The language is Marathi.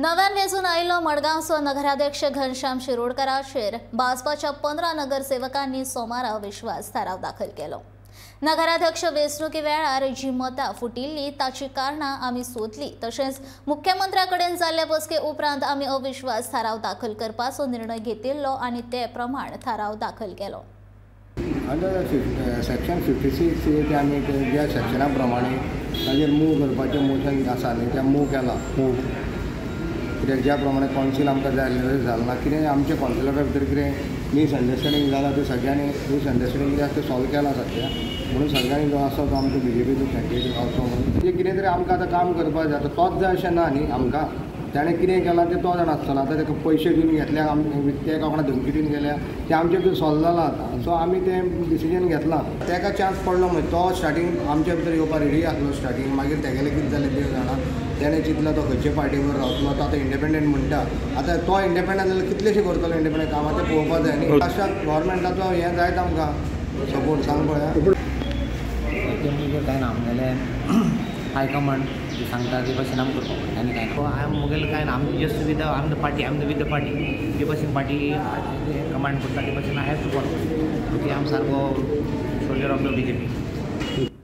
नव्यान वेंचून आयिल्लो मडगांवचो नगराध्यक्ष घनश्याम शिरोडकराचेर भाजपाच्या 15 नगरसेवकांनी सोमार अविश्वास थाराव दाखल केलो। नगराध्यक्ष वेंचणुके वेळार जी मतां फुटिल्ली ताची कारणां आमी सोदली, तशेंच मुख्यमंत्र्याकडेन जाल्ले बसके उपरांत आमी अविश्वास थाराव दाखल करपाचो निर्णय घेतिल्लो आनी ते प्रमाण थाराव दाखल केलो। अंडर सेक्शन 56 आमी ज्या सेक्शना प्रमाणे ताजेर मूव करपाचें मोशन आसा न्ही तें मूव केलां। कित्याक ज्या प्रमाणे कौन्सील आमकां जाय जालना कितें आमच्या कौन्सिलरा भितर कितें मिसअंडरस्टँडींग जाला ते सगळ्यांनी मिसअंडरस्टँडींग कितें आसा तें सॉल्व केलां सद्या, म्हणून सगळ्यांनी जो आसा तो आमचो BJPचो कॅन्डिडेट आसो म्हणून म्हणजे कितें तरी आमकां आतां काम करपाक जाय। आतां तोच जाय अशें ना न्ही आमकां, ताणें कितें केलां तें तो जाण आसतलो। आतां ताका पयशे दिवन घेतल्याक ते कोणा धमकी दिवन गेल्या तें आमचे भितर सॉल्व जालां आतां, सो आमी तें डिसिजन घेतलां। ताका चान्स पडलो म्हणजे तो स्टार्टींग आमच्या भितर येवपाक रेडी आसलो स्टार्टींग, मागीर तेगेलें कितें जालें देव जाणा, तेणें चिंतलो तो खंयचे पार्टीवर रावतलो, तो आतां इंडिपेंडंट म्हणटा। आतां तो इंडिपेंडंट जाल्यार कितलेशें करतलो इंडिपेंडंट कामां तें पळोवपाक जाय न्ही। अशा गव्हर्मेंटाचो हें जायत आमकां सपोर्ट सांग पळया काय ना आमगेले हायकमांड सांगता ते भाशेन आमकां करपाक आनी काय ना मुगेलें काय ना आमी just with I am the party, I am with the party, जे भाशेन पार्टी कमांड करता ते भाशेन I have to follow, okay आम सारको सोल्जर ऑफ द BJP।